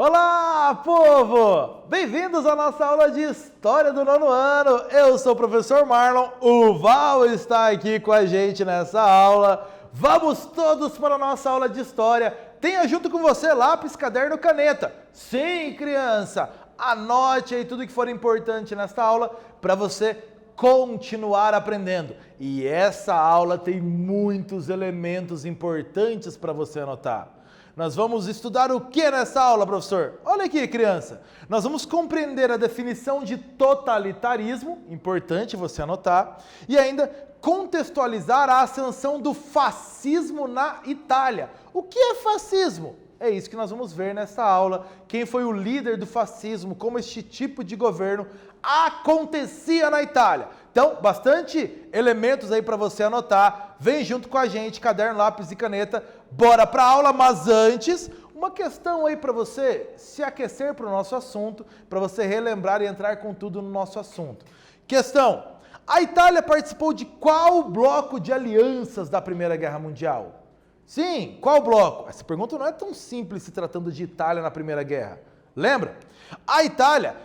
Olá, povo! Bem-vindos à nossa aula de História do nono ano. Eu sou o professor Marlon, o Val está aqui com a gente nessa aula. Vamos todos para a nossa aula de História. Tenha junto com você lápis, caderno, caneta. Sim, criança! Anote aí tudo que for importante nesta aula para você continuar aprendendo. E essa aula tem muitos elementos importantes para você anotar. Nós vamos estudar o que nessa aula, professor? Olha aqui, criança. Nós vamos compreender a definição de totalitarismo, importante você anotar, e ainda contextualizar a ascensão do fascismo na Itália. O que é fascismo? É isso que nós vamos ver nessa aula. Quem foi o líder do fascismo, como este tipo de governo acontecia na Itália. Então, bastante elementos aí para você anotar. Vem junto com a gente, caderno, lápis e caneta. Bora para a aula, mas antes, uma questão aí para você se aquecer para o nosso assunto, para você relembrar e entrar com tudo no nosso assunto. Questão: a Itália participou de qual bloco de alianças da Primeira Guerra Mundial? Sim, qual bloco? Essa pergunta não é tão simples se tratando de Itália na Primeira Guerra. Lembra? A Itália,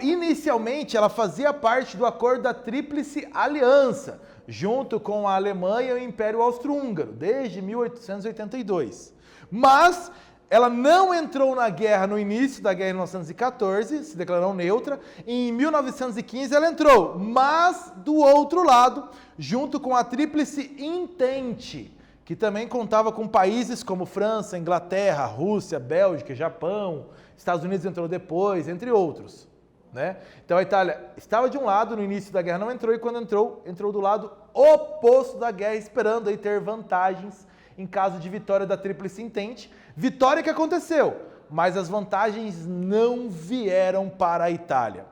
inicialmente, ela fazia parte do acordo da Tríplice Aliança, junto com a Alemanha e o Império Austro-Húngaro, desde 1882. Mas ela não entrou na guerra no início da guerra em 1914, se declarou neutra. Em 1915 ela entrou, mas do outro lado, junto com a Tríplice Entente, que também contava com países como França, Inglaterra, Rússia, Bélgica, Japão, Estados Unidos entrou depois, entre outros. Né? Então a Itália estava de um lado, no início da guerra não entrou, e quando entrou do lado oposto da guerra, esperando aí ter vantagens em caso de vitória da Tríplice Entente. Vitória que aconteceu, mas as vantagens não vieram para a Itália.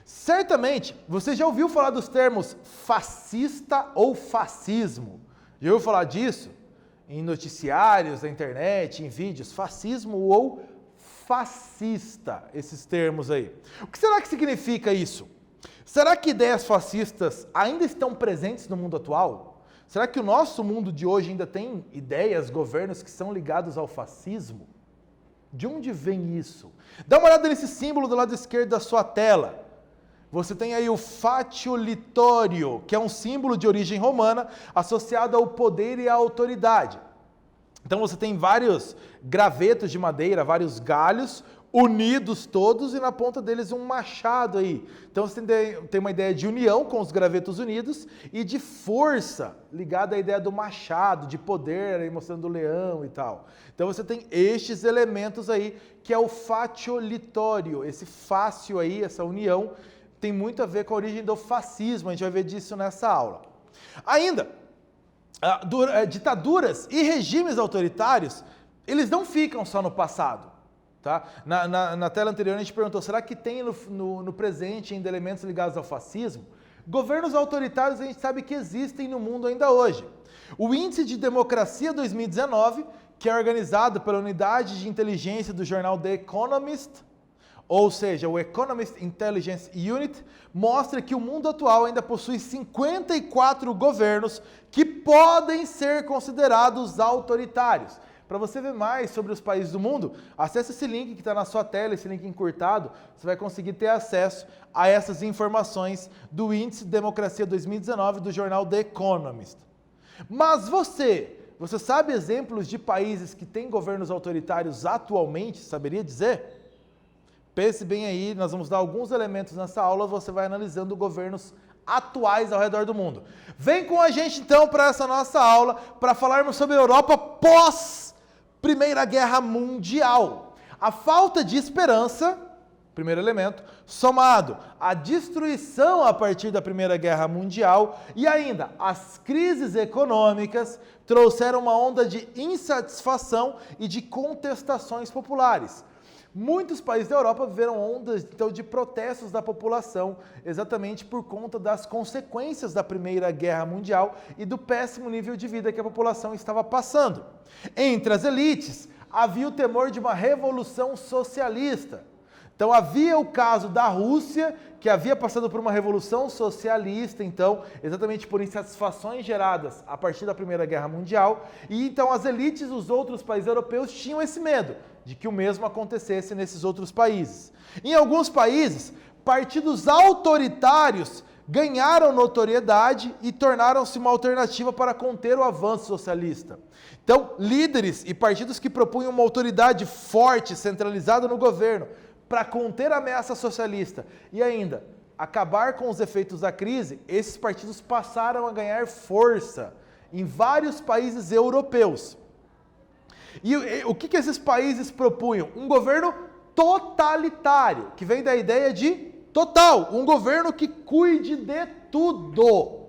Certamente, você já ouviu falar dos termos fascista ou fascismo? Já ouviu falar disso? Em noticiários, na internet, em vídeos, fascismo ou fascista, esses termos aí. O que será que significa isso? Será que ideias fascistas ainda estão presentes no mundo atual? Será que o nosso mundo de hoje ainda tem ideias, governos que são ligados ao fascismo? De onde vem isso? Dá uma olhada nesse símbolo do lado esquerdo da sua tela. Você tem aí o Facciolitorio, que é um símbolo de origem romana associado ao poder e à autoridade. Então você tem vários gravetos de madeira, vários galhos, unidos todos, e na ponta deles um machado aí. Então você tem uma ideia de união com os gravetos unidos e de força, ligada à ideia do machado, de poder, aí mostrando o leão e tal. Então você tem estes elementos aí, que é o Facciolitorio, esse fácio aí, essa união, tem muito a ver com a origem do fascismo, a gente vai ver disso nessa aula. Ainda, ditaduras e regimes autoritários, eles não ficam só no passado. Tá? Na tela anterior a gente perguntou, será que tem no presente ainda elementos ligados ao fascismo? Governos autoritários a gente sabe que existem no mundo ainda hoje. O Índice de Democracia 2019, que é organizado pela Unidade de Inteligência do jornal The Economist, ou seja, o Economist Intelligence Unit, mostra que o mundo atual ainda possui 54 governos que podem ser considerados autoritários. Para você ver mais sobre os países do mundo, acesse esse link que está na sua tela, esse link encurtado, você vai conseguir ter acesso a essas informações do Índice de Democracia 2019 do jornal The Economist. Mas você sabe exemplos de países que têm governos autoritários atualmente, saberia dizer? Pense bem aí, nós vamos dar alguns elementos nessa aula, você vai analisando governos atuais ao redor do mundo. Vem com a gente então para essa nossa aula, para falarmos sobre a Europa pós Primeira Guerra Mundial. A falta de esperança, primeiro elemento, somado à destruição a partir da Primeira Guerra Mundial e ainda as crises econômicas trouxeram uma onda de insatisfação e de contestações populares. Muitos países da Europa viveram ondas então, de protestos da população, exatamente por conta das consequências da Primeira Guerra Mundial e do péssimo nível de vida que a população estava passando. Entre as elites, havia o temor de uma revolução socialista. Então havia o caso da Rússia, que havia passado por uma revolução socialista, então, exatamente por insatisfações geradas a partir da Primeira Guerra Mundial, e então as elites dos outros países europeus tinham esse medo de que o mesmo acontecesse nesses outros países. Em alguns países, partidos autoritários ganharam notoriedade e tornaram-se uma alternativa para conter o avanço socialista. Então, líderes e partidos que propunham uma autoridade forte, centralizada no governo, para conter a ameaça socialista e ainda acabar com os efeitos da crise, esses partidos passaram a ganhar força em vários países europeus. E o que esses países propunham? Um governo totalitário, que vem da ideia de total, um governo que cuide de tudo.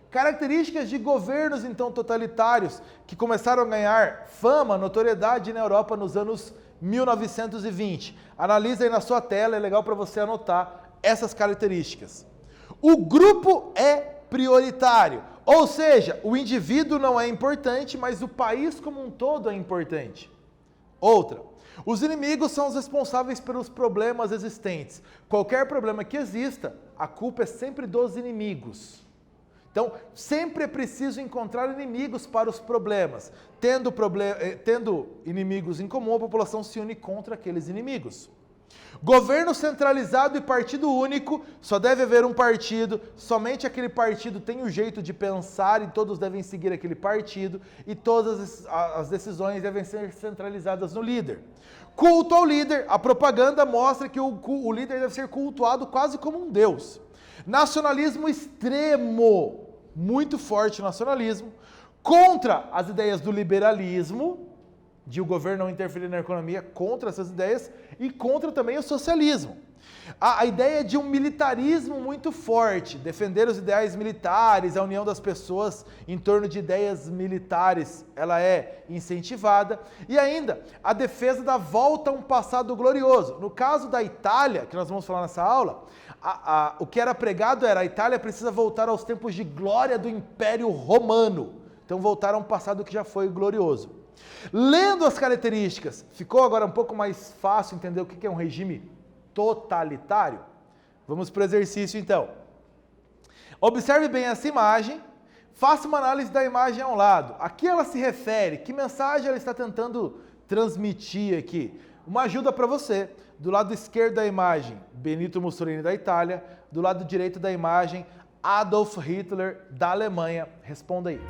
Características de governos, então, totalitários, que começaram a ganhar fama, notoriedade na Europa nos anos 1920. Analisa aí na sua tela, é legal para você anotar essas características. O grupo é prioritário, ou seja, o indivíduo não é importante, mas o país como um todo é importante. Outra, os inimigos são os responsáveis pelos problemas existentes. Qualquer problema que exista, a culpa é sempre dos inimigos. Então, sempre é preciso encontrar inimigos para os problemas. Tendo inimigos em comum, a população se une contra aqueles inimigos. Governo centralizado e partido único, só deve haver um partido, somente aquele partido tem o jeito de pensar e todos devem seguir aquele partido e todas as decisões devem ser centralizadas no líder. Culto ao líder, a propaganda mostra que o líder deve ser cultuado quase como um deus. Nacionalismo extremo, muito forte nacionalismo, contra as ideias do liberalismo, de o governo não interferir na economia, contra essas ideias, e contra também o socialismo. A ideia de um militarismo muito forte, defender os ideais militares, a união das pessoas em torno de ideias militares, ela é incentivada. E ainda, a defesa da volta a um passado glorioso. No caso da Itália, que nós vamos falar nessa aula, o que era pregado era a Itália precisa voltar aos tempos de glória do Império Romano. Então voltar a um passado que já foi glorioso. Lendo as características, ficou agora um pouco mais fácil entender o que é um regime totalitário? Vamos para o exercício então. Observe bem essa imagem, faça uma análise da imagem ao lado. A que ela se refere? Que mensagem ela está tentando transmitir aqui? Uma ajuda para você. Do lado esquerdo da imagem, Benito Mussolini da Itália. Do lado direito da imagem, Adolf Hitler da Alemanha. Responda aí.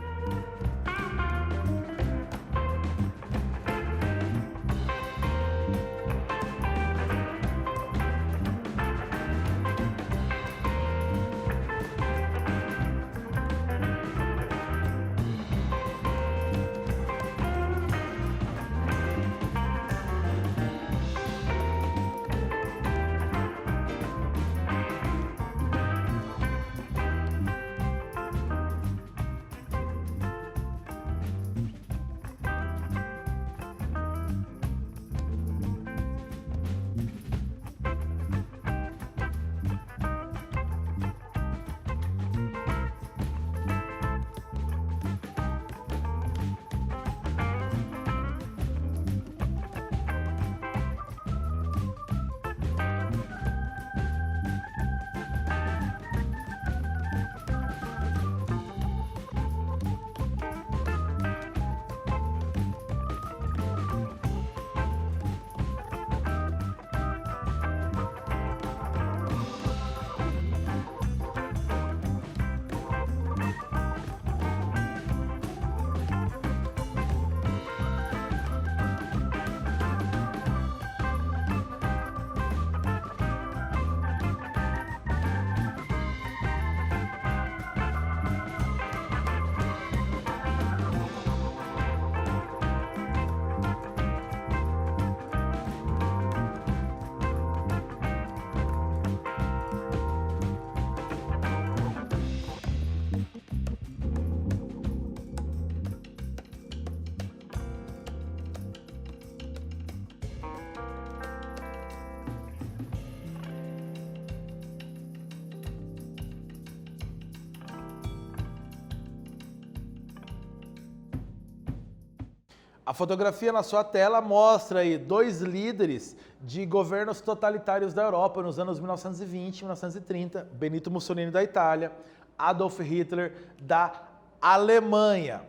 A fotografia na sua tela mostra aí dois líderes de governos totalitários da Europa nos anos 1920 e 1930, Benito Mussolini da Itália, Adolf Hitler da Alemanha.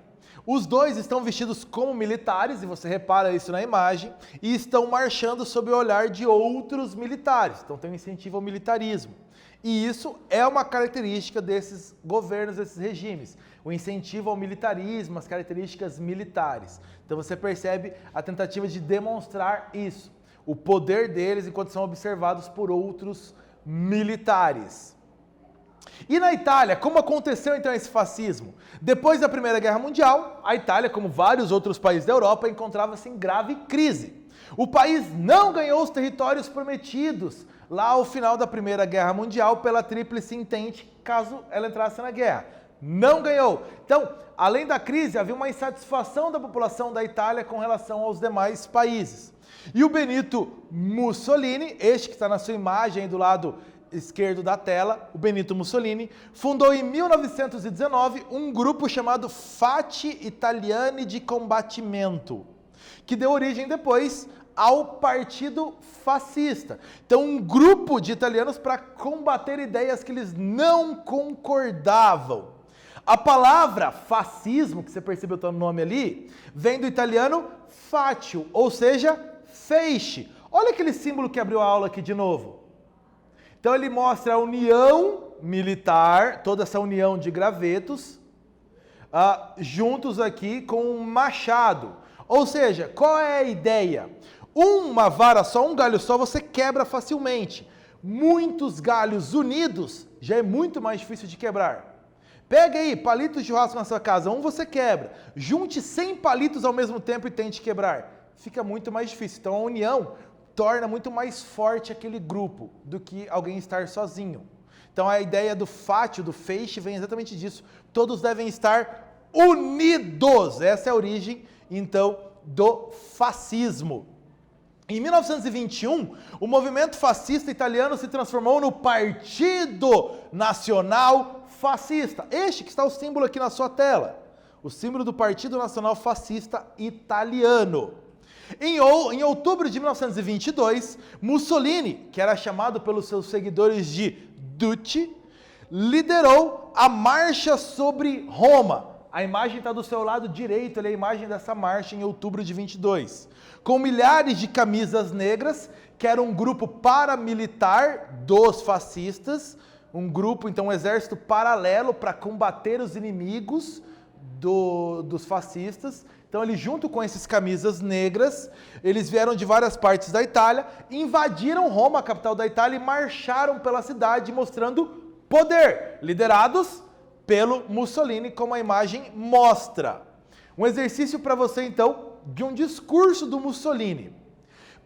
Os dois estão vestidos como militares, e você repara isso na imagem, e estão marchando sob o olhar de outros militares, então tem um incentivo ao militarismo. E isso é uma característica desses governos, desses regimes, o incentivo ao militarismo, as características militares. Então você percebe a tentativa de demonstrar isso, o poder deles enquanto são observados por outros militares. E na Itália, como aconteceu então esse fascismo? Depois da Primeira Guerra Mundial, a Itália, como vários outros países da Europa, encontrava-se em grave crise. O país não ganhou os territórios prometidos lá ao final da Primeira Guerra Mundial pela Tríplice Entente, caso ela entrasse na guerra. Não ganhou. Então, além da crise, havia uma insatisfação da população da Itália com relação aos demais países. E o Benito Mussolini, este que está na sua imagem aí do lado esquerdo da tela, o Benito Mussolini, fundou em 1919 um grupo chamado Fatti Italiani di Combattimento, que deu origem depois ao Partido Fascista. Então, um grupo de italianos para combater ideias que eles não concordavam. A palavra fascismo, que você percebeu o nome ali, vem do italiano fatio, ou seja, feixe. Olha aquele símbolo que abriu a aula aqui de novo. Então ele mostra a união militar, toda essa união de gravetos, juntos aqui com um machado. Ou seja, qual é a ideia? Uma vara só, um galho só, você quebra facilmente. Muitos galhos unidos já é muito mais difícil de quebrar. Pega aí palitos de churrasco na sua casa, um você quebra. Junte 100 palitos ao mesmo tempo e tente quebrar. Fica muito mais difícil. Então a união torna muito mais forte aquele grupo do que alguém estar sozinho. Então a ideia do fátio, do feixe, vem exatamente disso. Todos devem estar unidos. Essa é a origem, então, do fascismo. Em 1921, o movimento fascista italiano se transformou no Partido Nacional Fascista. Este que está o símbolo aqui na sua tela. O símbolo do Partido Nacional Fascista Italiano. Em outubro de 1922, Mussolini, que era chamado pelos seus seguidores de Duce, liderou a Marcha sobre Roma. A imagem está do seu lado direito, é a imagem dessa marcha em outubro de 22. Com milhares de camisas negras, que era um grupo paramilitar dos fascistas, um grupo, então um exército paralelo para combater os inimigos dos fascistas. Então eles, junto com esses camisas negras, eles vieram de várias partes da Itália, invadiram Roma, a capital da Itália, e marcharam pela cidade mostrando poder, liderados pelo Mussolini, como a imagem mostra. Um exercício para você, então, de um discurso do Mussolini.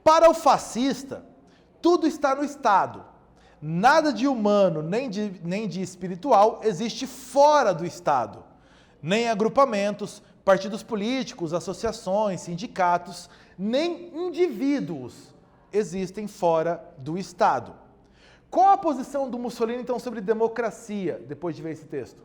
Para o fascista, tudo está no Estado. Nada de humano, nem de espiritual, existe fora do Estado. Nem agrupamentos, partidos políticos, associações, sindicatos, nem indivíduos existem fora do Estado. Qual a posição do Mussolini, então, sobre democracia, depois de ver esse texto?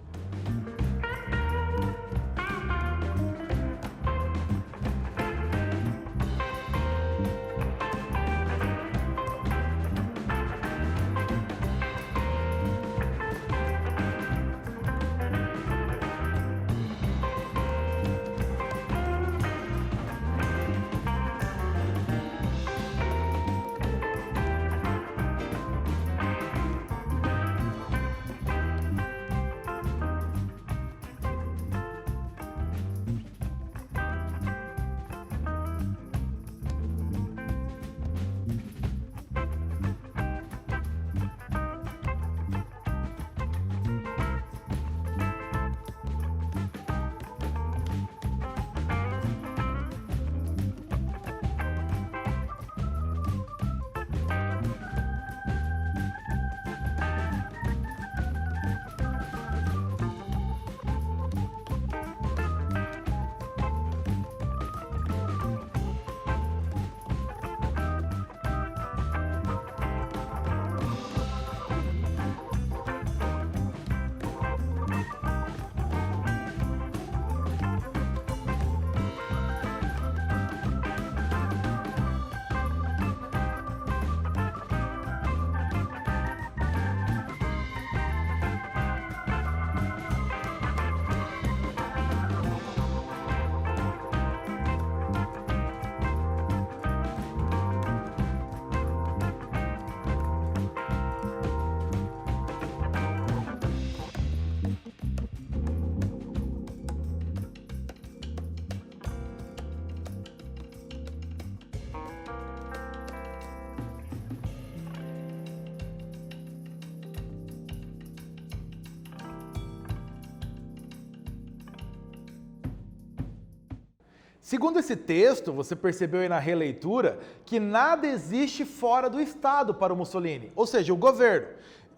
Segundo esse texto, você percebeu aí na releitura que nada existe fora do Estado para o Mussolini, ou seja, o governo.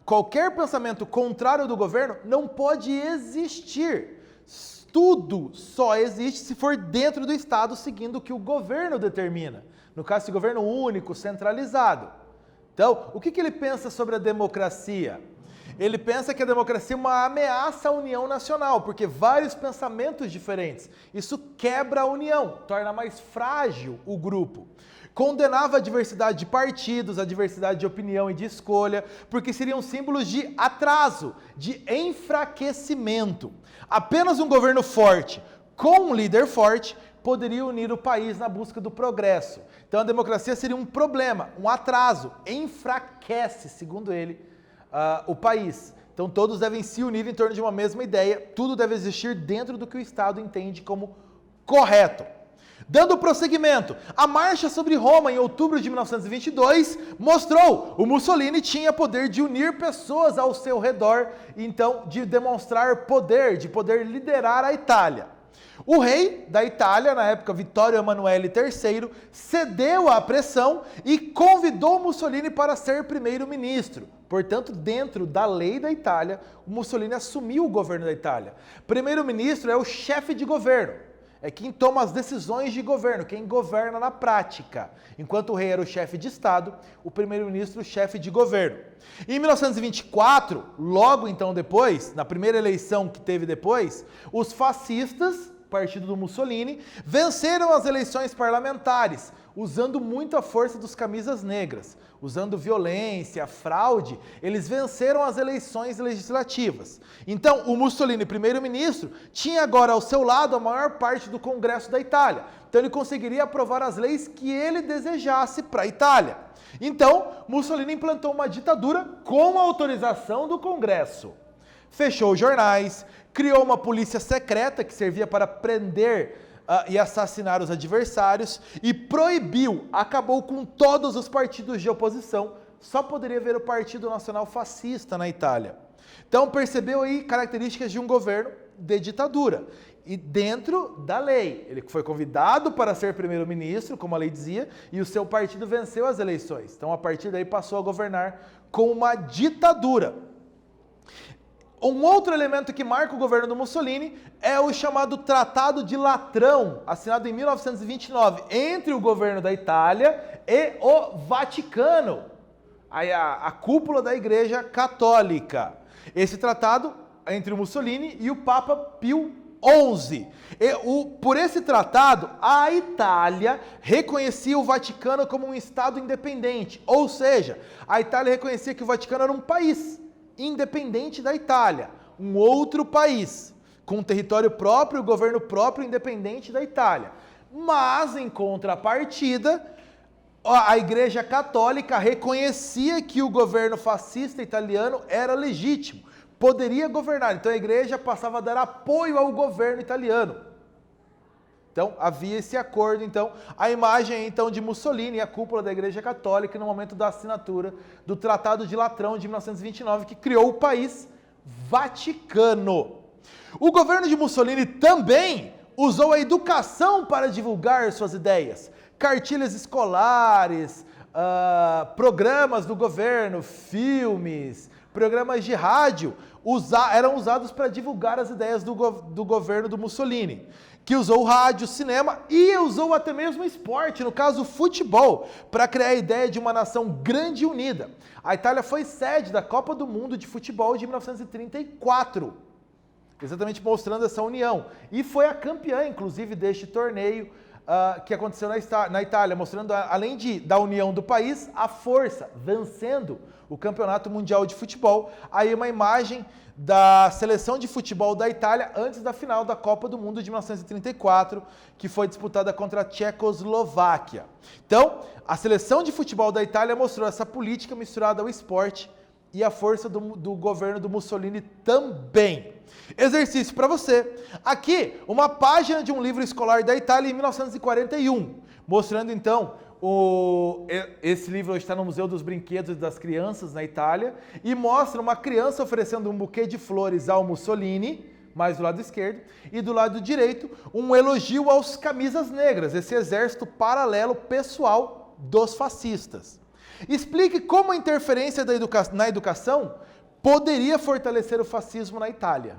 Qualquer pensamento contrário do governo não pode existir. Tudo só existe se for dentro do Estado, seguindo o que o governo determina. No caso, esse governo único, centralizado. Então, o que ele pensa sobre a democracia? Ele pensa que a democracia é uma ameaça à união nacional, porque vários pensamentos diferentes. Isso quebra a união, torna mais frágil o grupo. Condenava a diversidade de partidos, a diversidade de opinião e de escolha, porque seriam símbolos de atraso, de enfraquecimento. Apenas um governo forte, com um líder forte, poderia unir o país na busca do progresso. Então a democracia seria um problema, um atraso, enfraquece, segundo ele, o país. Então todos devem se unir em torno de uma mesma ideia, tudo deve existir dentro do que o Estado entende como correto. Dando prosseguimento, a marcha sobre Roma em outubro de 1922 mostrou o Mussolini tinha poder de unir pessoas ao seu redor, então de demonstrar poder, de poder liderar a Itália. O rei da Itália, na época Vittorio Emanuele III, cedeu à pressão e convidou Mussolini para ser primeiro-ministro. Portanto, dentro da lei da Itália, o Mussolini assumiu o governo da Itália. Primeiro-ministro é o chefe de governo, é quem toma as decisões de governo, quem governa na prática. Enquanto o rei era o chefe de Estado, o primeiro-ministro o chefe de governo. Em 1924, logo então depois, na primeira eleição que teve depois, os fascistas, partido do Mussolini, venceram as eleições parlamentares, usando muito a força dos camisas negras, usando violência, fraude, eles venceram as eleições legislativas. Então, o Mussolini, primeiro-ministro, tinha agora ao seu lado a maior parte do Congresso da Itália. Então, ele conseguiria aprovar as leis que ele desejasse para a Itália. Então, Mussolini implantou uma ditadura com a autorização do Congresso. Fechou jornais, criou uma polícia secreta que servia para prender e assassinar os adversários e proibiu, acabou com todos os partidos de oposição, só poderia haver o Partido Nacional Fascista na Itália. Então percebeu aí características de um governo de ditadura e dentro da lei. Ele foi convidado para ser primeiro-ministro, como a lei dizia, e o seu partido venceu as eleições. Então a partir daí passou a governar com uma ditadura. Um outro elemento que marca o governo do Mussolini é o chamado Tratado de Latrão, assinado em 1929, entre o governo da Itália e o Vaticano, a cúpula da Igreja Católica. Esse tratado entre o Mussolini e o Papa Pio XI. Por esse tratado, a Itália reconhecia o Vaticano como um Estado independente, ou seja, a Itália reconhecia que o Vaticano era um país independente da Itália, um outro país, com um território próprio, governo próprio, independente da Itália. Mas, em contrapartida, a Igreja Católica reconhecia que o governo fascista italiano era legítimo, poderia governar. Então a Igreja passava a dar apoio ao governo italiano. Então, havia esse acordo, então, a imagem então de Mussolini e a cúpula da Igreja Católica no momento da assinatura do Tratado de Latrão de 1929, que criou o país Vaticano. O governo de Mussolini também usou a educação para divulgar suas ideias. Cartilhas escolares, programas do governo, filmes, programas de rádio eram usados para divulgar as ideias do governo do Mussolini, que usou rádio, cinema e usou até mesmo esporte, no caso o futebol, para criar a ideia de uma nação grande e unida. A Itália foi sede da Copa do Mundo de Futebol de 1934, exatamente mostrando essa união. E foi a campeã, inclusive, deste torneio que aconteceu na Itália, mostrando, além da união do país, a força, vencendo o Campeonato Mundial de Futebol. Aí uma imagem da seleção de futebol da Itália antes da final da Copa do Mundo de 1934, que foi disputada contra a Tchecoslováquia. Então, a seleção de futebol da Itália mostrou essa política misturada ao esporte e a força do governo do Mussolini também. Exercício para você. Aqui, uma página de um livro escolar da Itália em 1941, mostrando então esse livro hoje está no Museu dos Brinquedos das Crianças na Itália e mostra uma criança oferecendo um buquê de flores ao Mussolini mais do lado esquerdo, e do lado direito, um elogio aos camisas negras, esse exército paralelo pessoal dos fascistas. Explique como a interferência na educação poderia fortalecer o fascismo na Itália.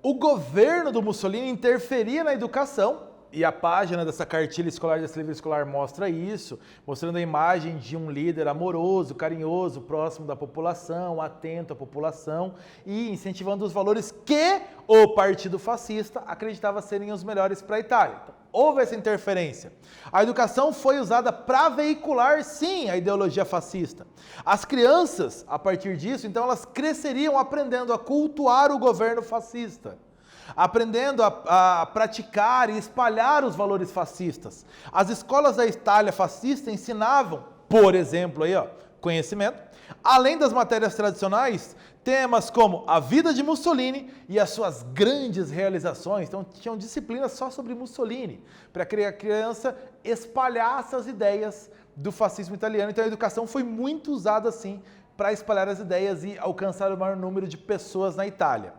O governo do Mussolini interferia na educação, e a página dessa cartilha escolar, desse livro escolar, mostra isso, mostrando a imagem de um líder amoroso, carinhoso, próximo da população, atento à população e incentivando os valores que o Partido Fascista acreditava serem os melhores para a Itália. Então, houve essa interferência. A educação foi usada para veicular, sim, a ideologia fascista. As crianças, a partir disso, então, elas cresceriam aprendendo a cultuar o governo fascista, aprendendo a praticar e espalhar os valores fascistas. As escolas da Itália fascista ensinavam, por exemplo, aí, conhecimento, além das matérias tradicionais, temas como a vida de Mussolini e as suas grandes realizações. Então, tinham disciplinas só sobre Mussolini, para que a criança espalhasse as ideias do fascismo italiano. Então, a educação foi muito usada, assim, para espalhar as ideias e alcançar o maior número de pessoas na Itália.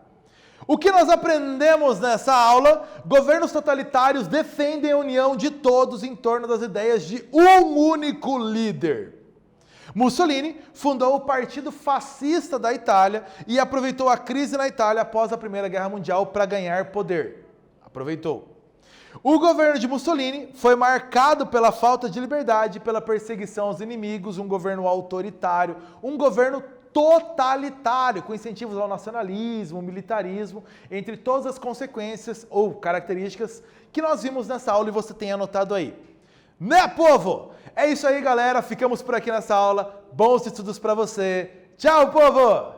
O que nós aprendemos nessa aula? Governos totalitários defendem a união de todos em torno das ideias de um único líder. Mussolini fundou o Partido Fascista da Itália e aproveitou a crise na Itália após a Primeira Guerra Mundial para ganhar poder. Aproveitou. O governo de Mussolini foi marcado pela falta de liberdade, pela perseguição aos inimigos, um governo autoritário, um governo totalitário, com incentivos ao nacionalismo, militarismo, entre todas as consequências ou características que nós vimos nessa aula e você tem anotado aí. Né, povo? É isso aí, galera. Ficamos por aqui nessa aula. Bons estudos para você. Tchau, povo!